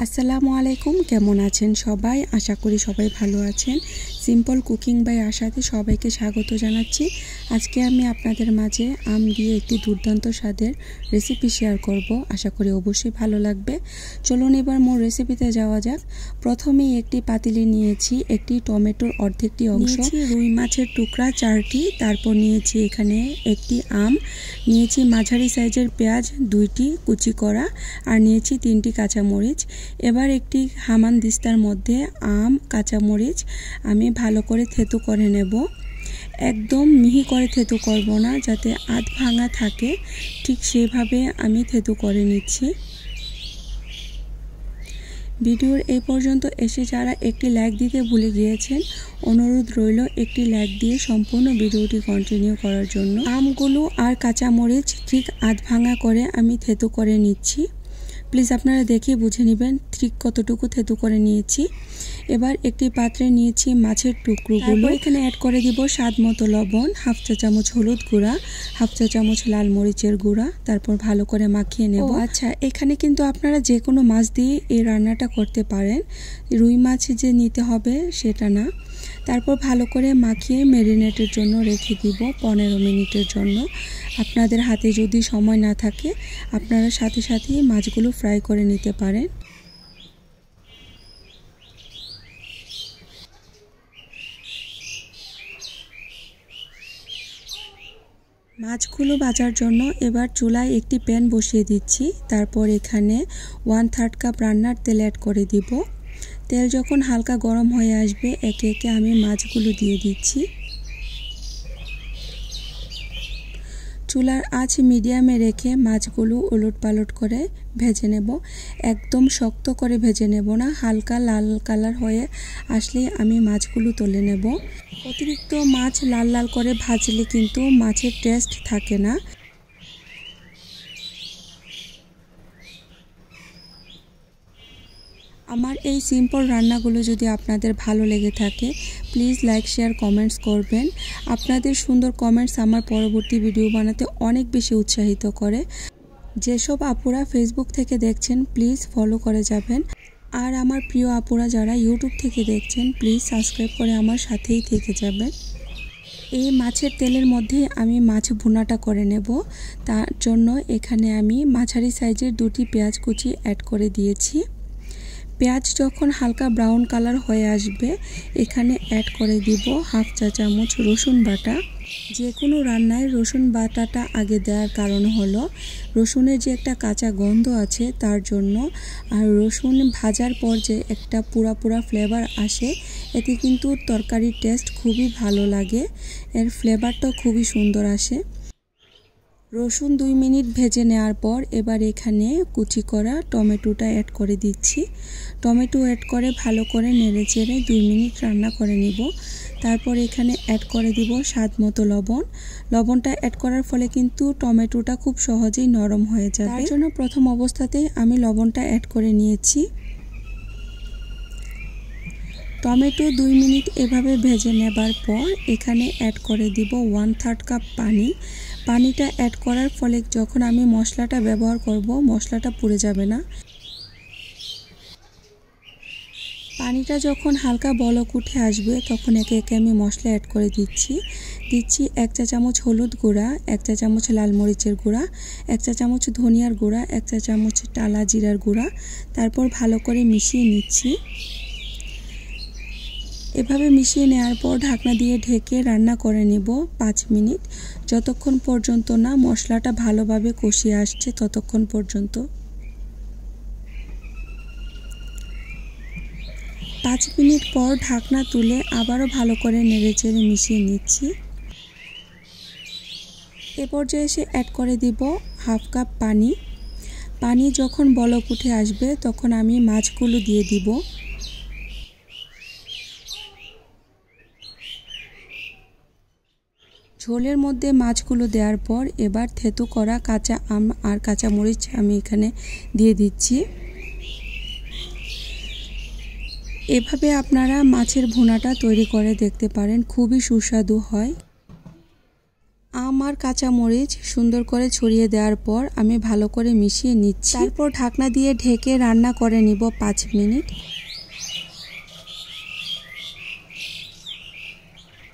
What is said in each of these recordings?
আসসালামু আলাইকুম, কেমন আছেন সবাই? আশা করি সবাই ভালো আছেন। সিম্পল কুকিং বাই আশাতে সবাইকে স্বাগত জানাচ্ছি। আজকে আমি আপনাদের মাঝে আম দিয়ে একটি দুর্দান্ত স্বাদের রেসিপি শেয়ার করব। আশা করি অবশ্যই ভালো লাগবে। চলুন এবার মূল রেসিপিতে যাওয়া যাক। প্রথমেই একটি পাতিলে নিয়েছি একটি টমেটোর অর্ধেকটি অংশ, রুই মাছের টুকরা 4টি, তারপর নিয়েছি এখানে একটি আম, নিয়েছি মাঝারি সাইজের পেঁয়াজ 2টি কুচি করা, আর নিয়েছি 3টি কাঁচামরিচ। এবার একটি হামানদিস্তার মধ্যে আম কাঁচামরিচ আমি ভালো করে থেতু করে নেব। একদম মিহি করে থেতু করব না, যাতে আধ ভাঙা থাকে, ঠিক সেভাবে আমি থেতু করে নিচ্ছি। ভিডিওর এই পর্যন্ত এসে যারা একটি লাইক দিতে ভুলে গিয়েছেন, অনুরোধ রইল একটি লাইক দিয়ে সম্পূর্ণ ভিডিওটি কন্টিনিউ করার জন্য। আমগুলো আর কাঁচামরিচ ঠিক আধ ভাঙা করে আমি থেতু করে নিচ্ছি। প্লিজ আপনারা দেখে বুঝে নেবেন ঠিক কতটুকু থেতু করে নিয়েছি। এবার একটি পাত্রে নিয়েছি মাছের টুকরোগুলো, এখানে অ্যাড করে দিব স্বাদ মতো লবণ, হাফ চা চামচ হলুদ গুঁড়া, হাফ চা চামচ লাল মরিচের গুঁড়া, তারপর ভালো করে মাখিয়ে নেব। আচ্ছা, এখানে কিন্তু আপনারা যে কোনো মাছ দিয়ে এই রান্নাটা করতে পারেন, রুই মাছ যে নিতে হবে সেটা না। তারপর ভালো করে মাখিয়ে ম্যারিনেটের জন্য রেখে দিব 15 মিনিটের জন্য। আপনাদের হাতে যদি সময় না থাকে আপনারা সাথে সাথেই মাছগুলো ফ্রাই করে নিতে পারেন। মাছগুলো ভাজার জন্য এবার চুলায় একটি প্যান বসিয়ে দিচ্ছি। তারপর এখানে 1/3 কাপ রান্নার তেল অ্যাড করে দিব। তেল যখন হালকা গরম হয়ে আসবে একে একে আমি মাছগুলো দিয়ে দিচ্ছি। চুলার আঁচ মিডিয়ামে রেখে মাছগুলো ওলট পালট করে ভেজে নেব। একদম শক্ত করে ভেজে নেব না, হালকা লাল কালার হয়ে আসলেই আমি মাছগুলো তুলে নেব। অতিরিক্ত মাছ লাল লাল করে ভাজলে কিন্তু মাছের টেস্ট থাকে না। আমার এই সিম্পল রান্নাগুলো যদি আপনাদের ভালো লেগে থাকে প্লিজ লাইক শেয়ার কমেন্টস করবেন। আপনাদের সুন্দর কমেন্টস আমার পরবর্তী ভিডিও বানাতে অনেক বেশি উৎসাহিত করে। যেসব আপুরা ফেসবুক থেকে দেখছেন প্লিজ ফলো করে যাবেন, আর আমার প্রিয় আপুরা যারা ইউটিউব থেকে দেখছেন প্লিজ সাবস্ক্রাইব করে আমার সাথেই থেকে যাবেন। এই মাছের তেলের মধ্যে আমি মাছ ভুনাটা করে নেব। তার জন্য এখানে আমি মাঝারি সাইজের 2টি পেঁয়াজ কুচি অ্যাড করে দিয়েছি। পেঁয়াজ যখন হালকা ব্রাউন কালার হয়ে আসবে এখানে অ্যাড করে দিব হাফ চা চামচ রসুন বাটা। যে কোনো রান্নায় রসুন বাটাটা আগে দেওয়ার কারণ হলো রসুনের যে একটা কাঁচা গন্ধ আছে তার জন্য, আর রসুন ভাজার পর যে একটা পুরা ফ্লেভার আসে এতে কিন্তু তরকারির টেস্ট খুবই ভালো লাগে, এর ফ্লেভারটাও খুবই সুন্দর আসে। রসুন 2 মিনিট ভেজে নেওয়ার পর এবার এখানে কুচি করা টমেটোটা অ্যাড করে দিচ্ছি। টমেটো অ্যাড করে ভালো করে নেড়েচেড়ে 2 মিনিট রান্না করে নিব। তারপর এখানে অ্যাড করে দিব স্বাদ মতো লবণ। লবণটা অ্যাড করার ফলে কিন্তু টমেটোটা খুব সহজেই নরম হয়ে যাবে, তার জন্য প্রথম অবস্থাতেই আমি লবণটা অ্যাড করে নিয়েছি। টমেটো 2 মিনিট এভাবে ভেজে নেবার পর এখানে অ্যাড করে দিব 1/3 কাপ পানি। পানিটা অ্যাড করার ফলে যখন আমি মশলাটা ব্যবহার করব মশলাটা পুড়ে যাবে না। পানিটা যখন হালকা বলক উঠে আসবে তখন একে একে আমি মশলা অ্যাড করে দিচ্ছি। 1 চা চামচ হলুদ গুঁড়া, 1 চা চামচ লাল মরিচের গুঁড়া, 1 চা চামচ ধনিয়ার গুঁড়া, 1 চা চামচ টালা জিরার গুঁড়া। তারপর ভালো করে মিশিয়ে নিচ্ছি। এভাবে মিশিয়ে নেওয়ার পর ঢাকনা দিয়ে ঢেকে রান্না করে নেব 5 মিনিট, যতক্ষণ পর্যন্ত না মশলাটা ভালোভাবে কষিয়ে আসছে ততক্ষণ পর্যন্ত। 5 মিনিট পর ঢাকনা তুলে আবারও ভালো করে নেড়েচেড়ে মিশিয়ে নিচ্ছি। এ পর্যায়ে এসে অ্যাড করে দিব হাফ কাপ পানি। পানি যখন বলক উঠে আসবে তখন আমি মাছগুলো দিয়ে দিব। ঝোলের মধ্যে মাছগুলো দেওয়ার পর এবার থেতু করা কাঁচা আম আর কাঁচামরিচ আমি এখানে দিয়ে দিচ্ছি। এভাবে আপনারা মাছের ভুনাটা তৈরি করে দেখতে পারেন, খুবই সুস্বাদু হয়। আম আমার কাঁচামরিচ সুন্দর করে ছড়িয়ে দেওয়ার পর আমি ভালো করে মিশিয়ে নিচ্ছি। তারপর ঢাকনা দিয়ে ঢেকে রান্না করে নিব 5 মিনিট।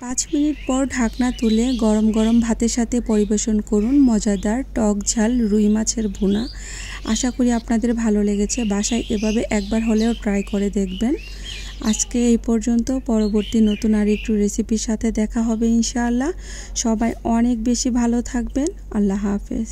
5 মিনিট পর ঢাকনা তুলে গরম গরম ভাতের সাথে পরিবেশন করুন মজাদার টক ঝাল রুই মাছের ভুনা। আশা করি আপনাদের ভালো লেগেছে। বাসায় এভাবে একবার হলেও ট্রাই করে দেখবেন। আজকে এই পর্যন্ত। পরবর্তী নতুন আর একটু রেসিপির সাথে দেখা হবে ইনশাআল্লাহ। সবাই অনেক বেশি ভালো থাকবেন। আল্লাহ হাফেজ।